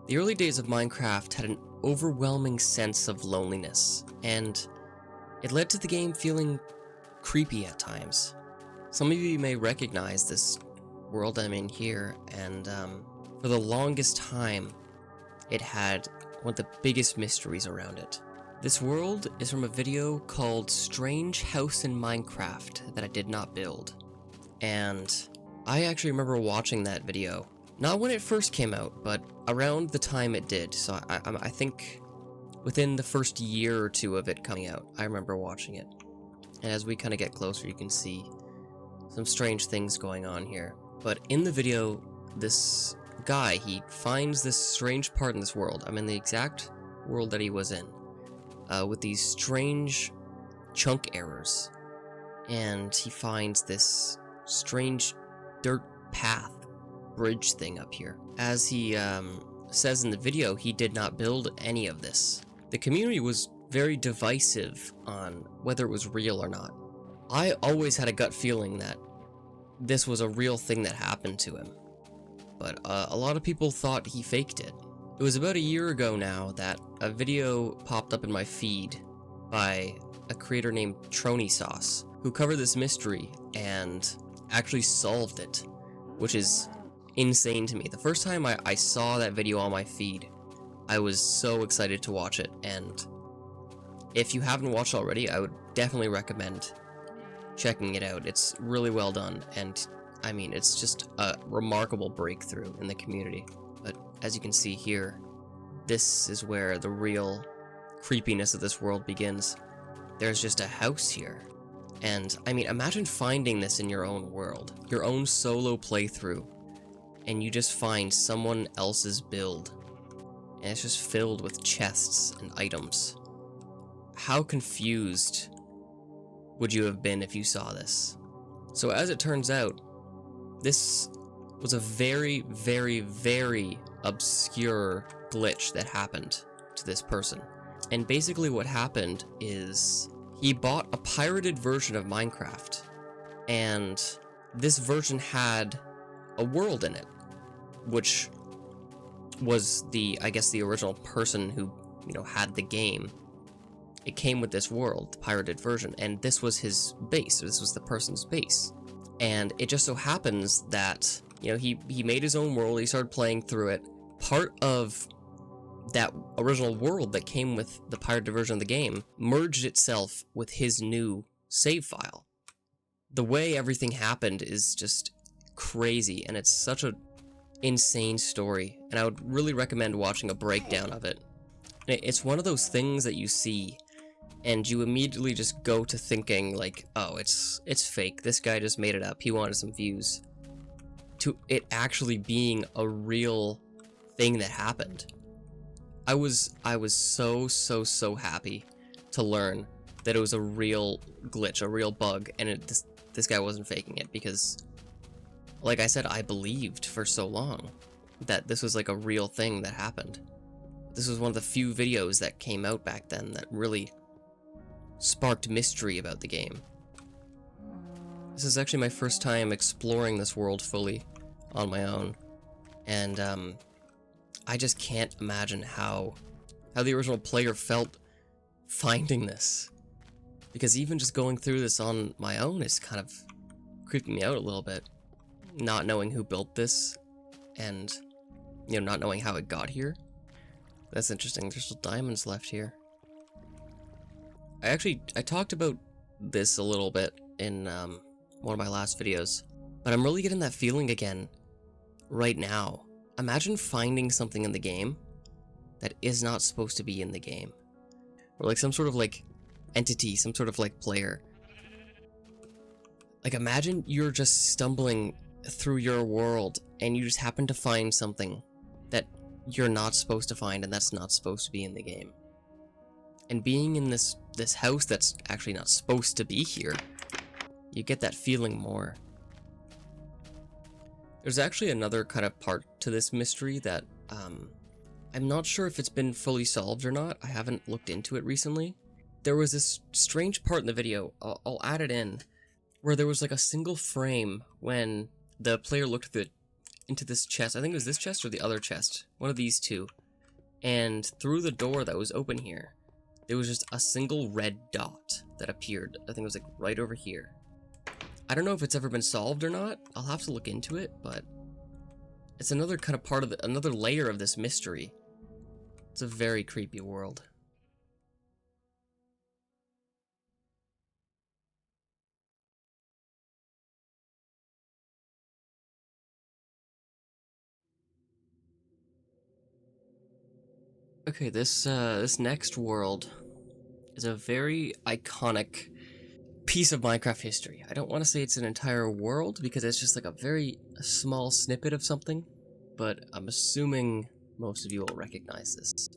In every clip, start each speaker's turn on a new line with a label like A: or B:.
A: The early days of Minecraft had an overwhelming sense of loneliness, and it led to the game feeling creepy at times. Some of you may recognize this world I'm in here, and for the longest time, it had one of the biggest mysteries around it. This world is from a video called Strange House in Minecraft that I did not build. And I actually remember watching that video. Not when it first came out, but around the time it did. So I think within the first year or two of it coming out, I remember watching it. And as we kind of get closer, you can see some strange things going on here. But in the video, this guy, he finds this strange part in this world. I'm in the exact world that he was in, with these strange chunk errors. And he finds this strange dirt path bridge thing up here. As he says in the video, he did not build any of this. The community was very divisive on whether it was real or not. I always had a gut feeling that this was a real thing that happened to him, but a lot of people thought he faked it. It was about a year ago now that a video popped up in my feed by a creator named Trony Sauce, who covered this mystery and actually solved it, which is insane to me. The first time I saw that video on my feed, I was so excited to watch it, and if you haven't watched already, I would definitely recommend checking it out. It's really well done, and I mean, it's just a remarkable breakthrough in the community. But as you can see here, this is where the real creepiness of this world begins. There's just a house here. And I mean, imagine finding this in your own world, your own solo playthrough, and you just find someone else's build, and it's just filled with chests and items. How confused would you have been if you saw this? So as it turns out, this was a very, very, very obscure glitch that happened to this person. And basically what happened is he bought a pirated version of Minecraft, and this version had a world in it, which was I guess the original person who, had the game. It came with this world, the pirated version, and this was his base. This was the person's base. And it just so happens that, he made his own world, he started playing through it. Part of that original world that came with the pirated version of the game merged itself with his new save file. The way everything happened is just crazy, and it's such a insane story, and I would really recommend watching a breakdown of it. It's one of those things that you see and you immediately just go to thinking like, oh, it's fake, this guy just made it up, he wanted some views, to it actually being a real thing that happened. I was so happy to learn that it was a real glitch, a real bug, and this guy wasn't faking it, because like I said, I believed for so long that this was like a real thing that happened. This was one of the few videos that came out back then that really sparked mystery about the game. This is actually my first time exploring this world fully on my own, and I just can't imagine how the original player felt finding this, because even just going through this on my own is kind of creeping me out a little bit, not knowing who built this and not knowing how it got here. That's interesting. There's still diamonds left here. I talked about this a little bit in one of my last videos, but I'm really getting that feeling again right now. Imagine finding something in the game that is not supposed to be in the game, or like some sort of like entity, some sort of like player. Like imagine you're just stumbling through your world and you just happen to find something that you're not supposed to find and that's not supposed to be in the game. And being in this house that's actually not supposed to be here, you get that feeling more. There's actually another kind of part to this mystery that I'm not sure if it's been fully solved or not. I haven't looked into it recently. There was this strange part in the video, I'll add it in, where there was like a single frame when the player looked at the into this chest. I think it was this chest or the other chest. One of these two. And through the door that was open here, there was just a single red dot that appeared. I think it was like right over here. I don't know if it's ever been solved or not. I'll have to look into it, but it's another kind of part of another layer of this mystery. It's a very creepy world. Okay, this next world is a very iconic piece of Minecraft history. I don't want to say it's an entire world because it's just like a small snippet of something, but I'm assuming most of you will recognize this.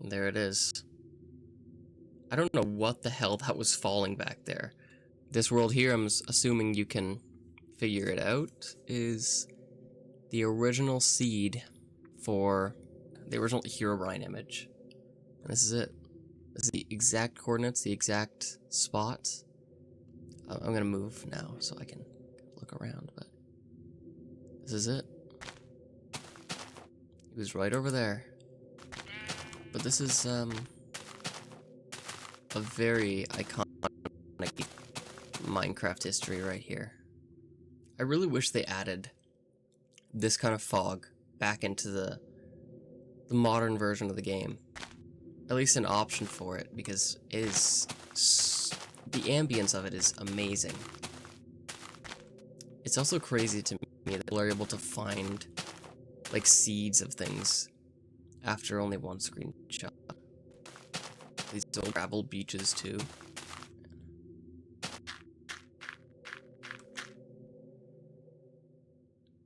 A: And there it is. I don't know what the hell that was falling back there. This world here, I'm assuming you can figure it out, is the original seed for the original Herobrine image. And this is it. This is the exact coordinates, the exact spot. I'm gonna move now so I can look around, but this is it. It was right over there. But this is a very iconic Minecraft history right here. I really wish they added this kind of fog back into the modern version of the game. At least an option for it, because it is the ambience of it is amazing. It's also crazy to me that people are able to find like seeds of things after only one screenshot. These old gravel beaches too.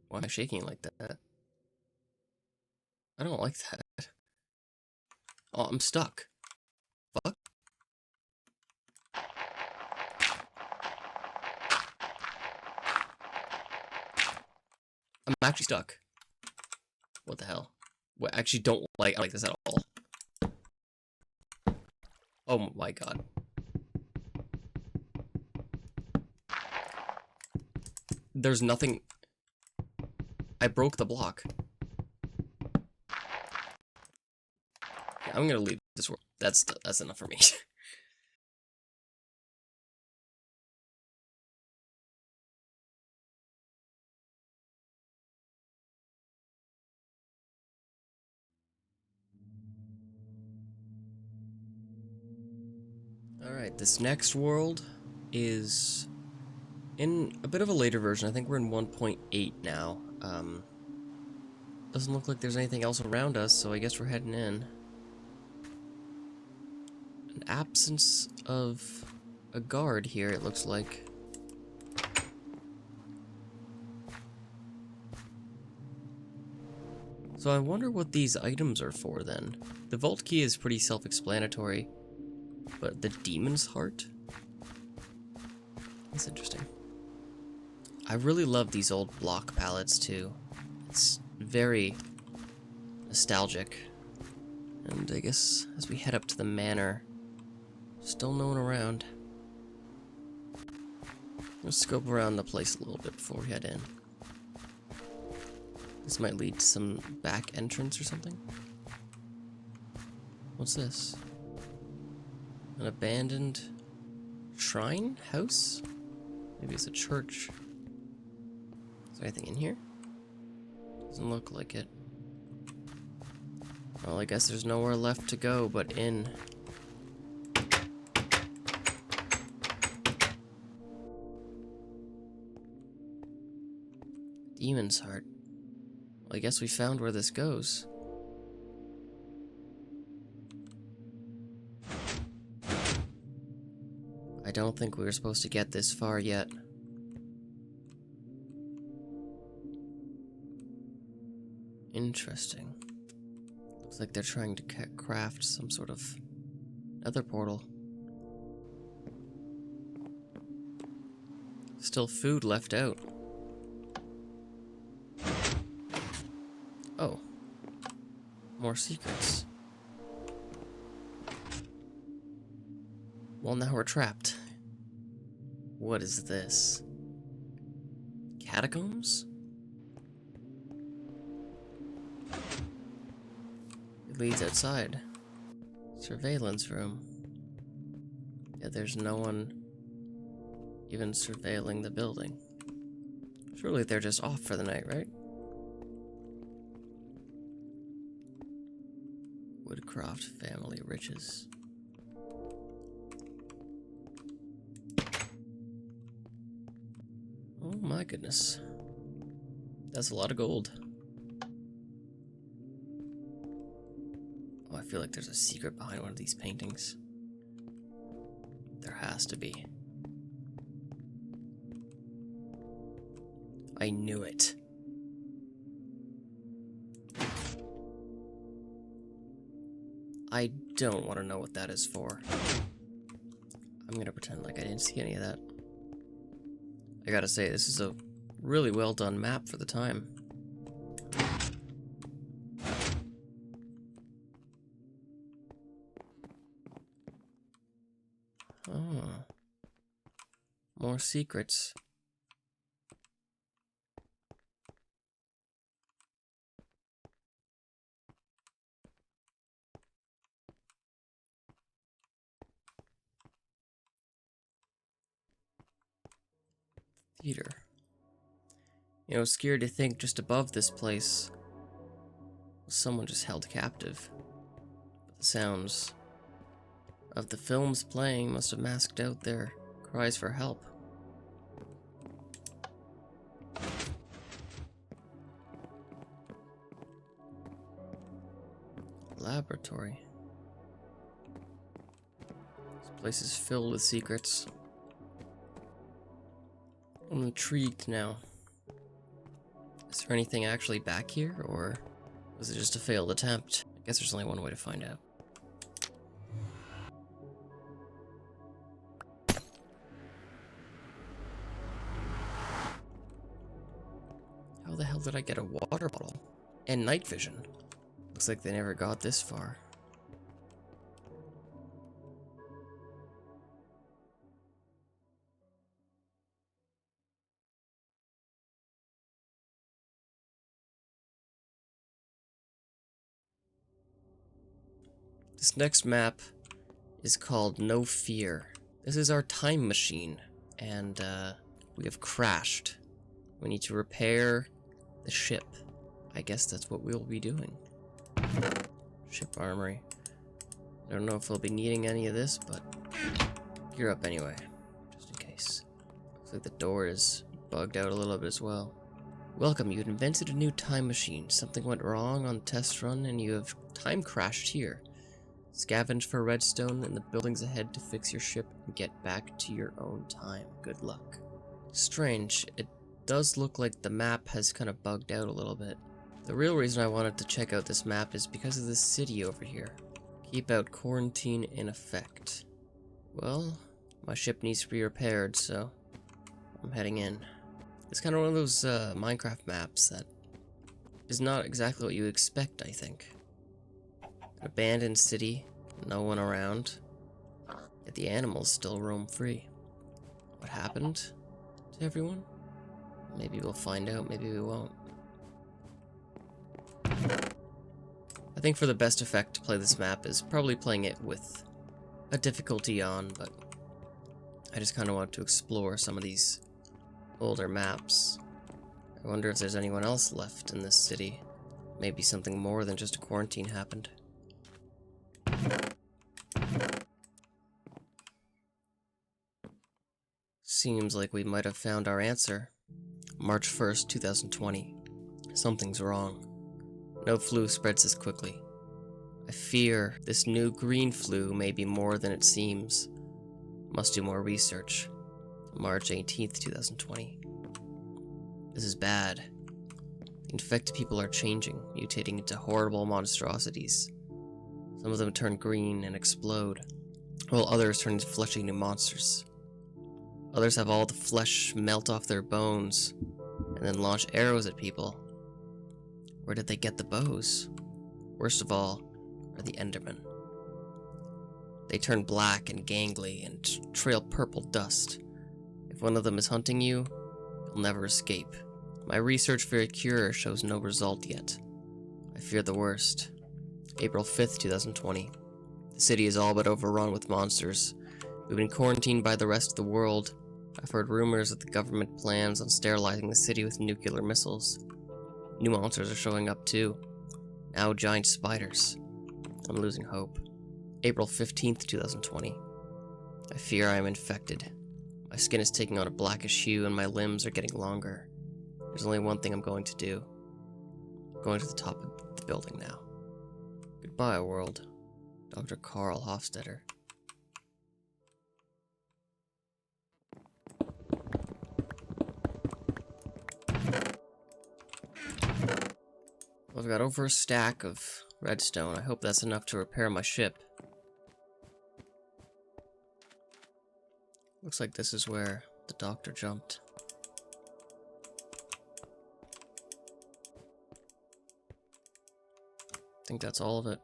A: Why am I shaking like that? I don't like that. Oh, I'm stuck. Fuck. I'm actually stuck. What the hell? Well, I actually don't like this at all. Oh my god. There's nothing. I broke the block. Yeah, I'm gonna leave this world. That's enough for me. Alright, this next world is in a bit of a later version. I think we're in 1.8 now. Doesn't look like there's anything else around us, so I guess we're heading in. An absence of a guard here, it looks like. So I wonder what these items are for then. The vault key is pretty self-explanatory, but the demon's heart? That's interesting. I really love these old block palettes too. It's very nostalgic. And I guess as we head up to the manor, still no one around. Let's scope around the place a little bit before we head in. This might lead to some back entrance or something. What's this? An abandoned shrine? House? Maybe it's a church. Is there anything in here? Doesn't look like it. Well, I guess there's nowhere left to go but in. Demon's heart. Well, I guess we found where this goes. I don't think we were supposed to get this far yet. Interesting. Looks like they're trying to craft some sort of nether portal. Still food left out. Oh. More secrets. Well, now we're trapped. What is this? Catacombs? leads outside. Surveillance room. Yeah, there's no one even surveilling the building. Surely they're just off for the night, right? Woodcroft family riches. Oh my goodness. That's a lot of gold. Oh, I feel like there's a secret behind one of these paintings. There has to be. I knew it. I don't want to know what that is for. I'm gonna pretend like I didn't see any of that. I gotta say, this is a really well done map for the time. Oh. More secrets. Theater. You know, scared to think just above this place was someone just held captive. But the sounds of the films playing must have masked out their cries for help. Laboratory. This place is filled with secrets. I'm intrigued now. Is there anything actually back here, or was it just a failed attempt? I guess there's only one way to find out. How the hell did I get a water bottle? And night vision. Looks like they never got this far. This next map is called No Fear. This is our time machine, and we have crashed. We need to repair the ship. I guess that's what we'll be doing. Ship armory. I don't know if we'll be needing any of this, but gear up anyway, just in case. Looks like the door is bugged out a little bit as well. Welcome, you've invented a new time machine. Something went wrong on the test run and you have time crashed here. Scavenge for redstone in the buildings ahead to fix your ship and get back to your own time. Good luck. Strange, it does look like the map has kind of bugged out a little bit. The real reason I wanted to check out this map is because of this city over here. Keep out quarantine in effect. Well, my ship needs to be repaired, so I'm heading in. It's kind of one of those Minecraft maps that is not exactly what you expect, I think. An abandoned city, no one around, yet the animals still roam free. What happened to everyone? Maybe we'll find out, maybe we won't. I think for the best effect to play this map is probably playing it with a difficulty on, but I just kind of want to explore some of these older maps. I wonder if there's anyone else left in this city. Maybe something more than just a quarantine happened. Seems like we might have found our answer. March 1st, 2020. Something's wrong. No flu spreads this quickly. I fear this new green flu may be more than it seems. Must do more research. March 18th, 2020. This is bad. The infected people are changing, mutating into horrible monstrosities. Some of them turn green and explode, while others turn into fleshy-new monsters. Others have all the flesh melt off their bones, and then launch arrows at people. Where did they get the bows? Worst of all are the Endermen. They turn black and gangly and trail purple dust. If one of them is hunting you, you'll never escape. My research for a cure shows no result yet. I fear the worst. April 5th, 2020. The city is all but overrun with monsters. We've been quarantined by the rest of the world. I've heard rumors that the government plans on sterilizing the city with nuclear missiles. New monsters are showing up too. Now giant spiders. I'm losing hope. April 15th, 2020. I fear I am infected. My skin is taking on a blackish hue and my limbs are getting longer. There's only one thing I'm going to do. I'm going to the top of the building now. Goodbye, world. Dr. Karl Hofstetter. Well, I've got over a stack of redstone. I hope that's enough to repair my ship. Looks like this is where the doctor jumped. I think that's all of it.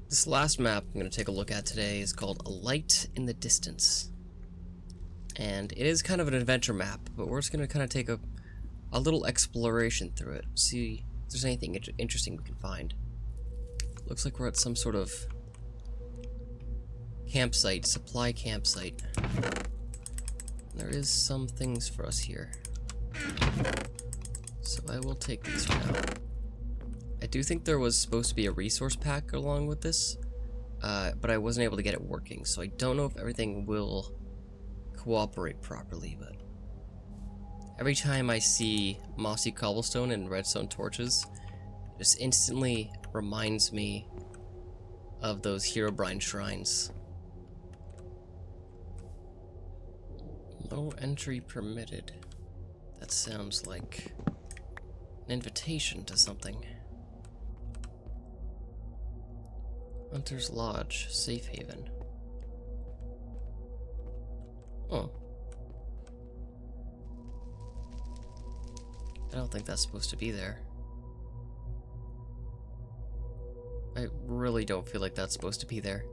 A: This last map I'm going to take a look at today is called A Light in the Distance. And it is kind of an adventure map, but we're just going to kind of take a little exploration through it. See if there's anything interesting we can find. Looks like we're at some sort of campsite, supply campsite. There is some things for us here. So I will take these for now. I do think there was supposed to be a resource pack along with this, but I wasn't able to get it working, so I don't know if everything will cooperate properly, but every time I see mossy cobblestone and redstone torches, it just instantly reminds me of those Herobrine shrines. No entry permitted. That sounds like an invitation to something. Hunter's Lodge, safe haven. Oh. I don't think that's supposed to be there. I really don't feel like that's supposed to be there.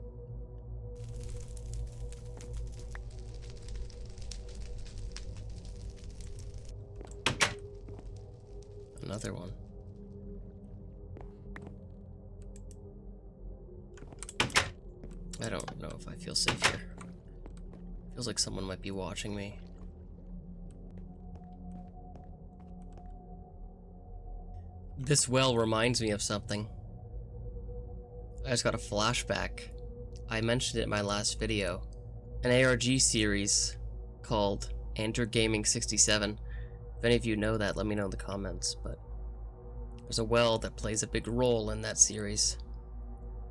A: Another one. I don't know if I feel safe here. Feels like someone might be watching me. This well reminds me of something. I just got a flashback. I mentioned it in my last video. An ARG series called Andrew Gaming 67. If any of you know that, let me know in the comments, but there's a well that plays a big role in that series.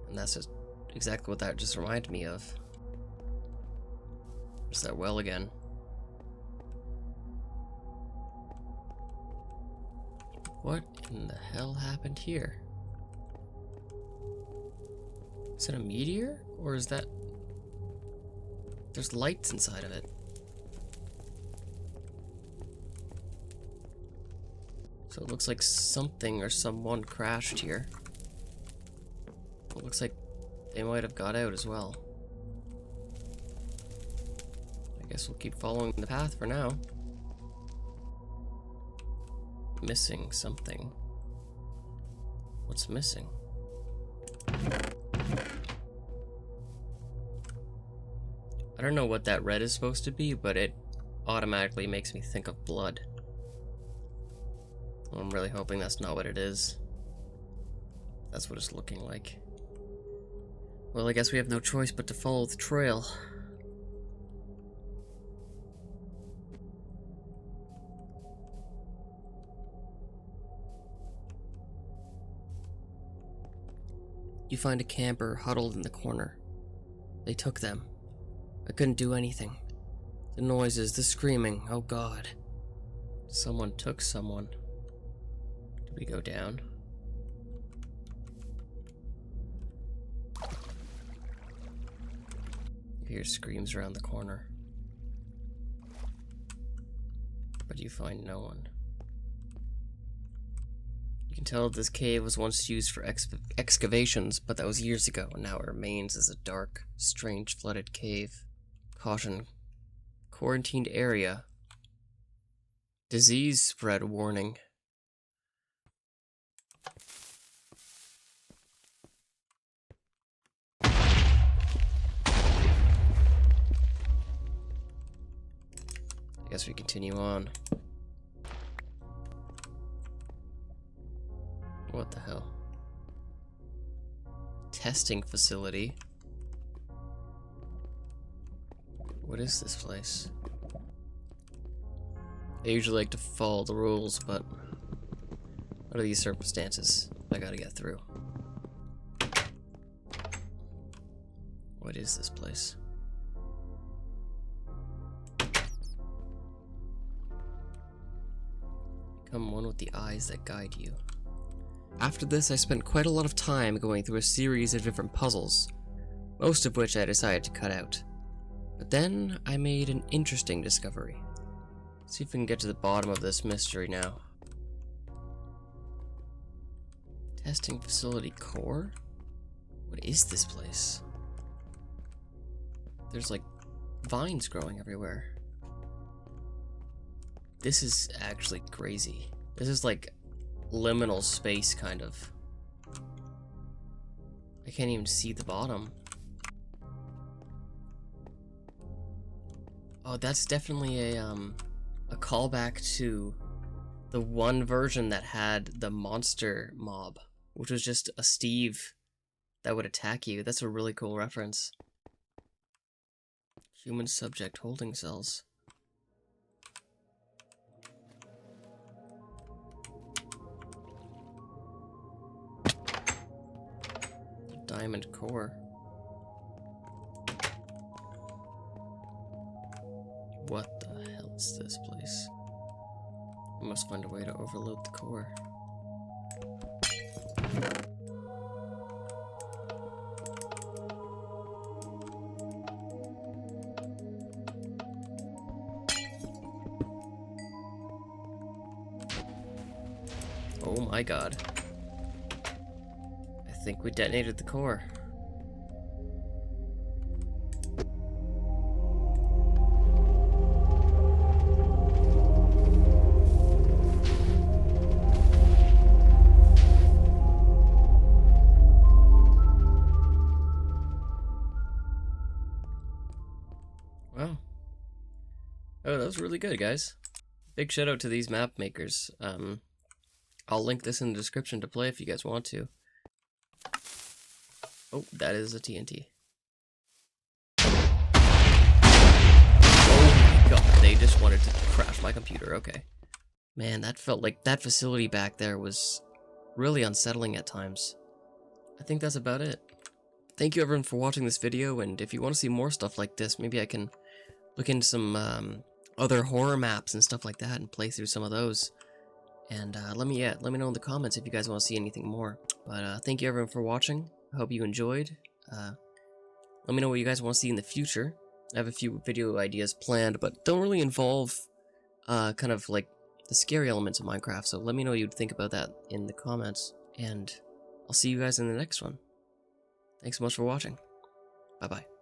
A: And that's just exactly what that just reminded me of. There's that well again. What in the hell happened here? Is it a meteor? Or is that... There's lights inside of it. So it looks like something or someone crashed here. It looks like they might have got out as well. I guess we'll keep following the path for now. Missing something. What's missing? I don't know what that red is supposed to be, but it automatically makes me think of blood. I'm really hoping that's not what it is. That's what it's looking like. Well, I guess we have no choice but to follow the trail. You find a camper huddled in the corner. They took them. I couldn't do anything. The noises, the screaming, oh god. Someone took someone. Did we go down? You hear screams around the corner. but you find no one. You can tell this cave was once used for excavations, but that was years ago, and now it remains as a dark, strange, flooded cave. Caution. Quarantined area. Disease spread warning. I guess we continue on. What the hell? Testing facility. What is this place? I usually like to follow the rules, but under these circumstances, I gotta get through. What is this place? Become one with the eyes that guide you. After this, I spent quite a lot of time going through a series of different puzzles, most of which I decided to cut out. But then, I made an interesting discovery. Let's see if we can get to the bottom of this mystery now. Testing facility core? What is this place? There's like vines growing everywhere. This is actually crazy. This is like liminal space, kind of. I can't even see the bottom. Oh, that's definitely a callback to the one version that had the monster mob, which was just a Steve that would attack you. That's a really cool reference. Human subject holding cells. Diamond core. What the hell is this place? I must find a way to overload the core. Oh my god. I think we detonated the core. Wow. Oh, that was really good, guys. Big shout out to these map makers. I'll link this in the description to play if you guys want to. Oh, that is a TNT. Oh my god, they just wanted to crash my computer, okay. Man, that felt like that facility back there was really unsettling at times. I think that's about it. Thank you everyone for watching this video, and if you want to see more stuff like this, maybe I can look into some other horror maps and stuff like that and play through some of those. And let me know in the comments if you guys want to see anything more. But thank you everyone for watching. I hope you enjoyed. Let me know what you guys want to see in the future. I have a few video ideas planned, but don't really involve kind of like the scary elements of Minecraft. So let me know what you'd think about that in the comments. And I'll see you guys in the next one. Thanks so much for watching. Bye-bye.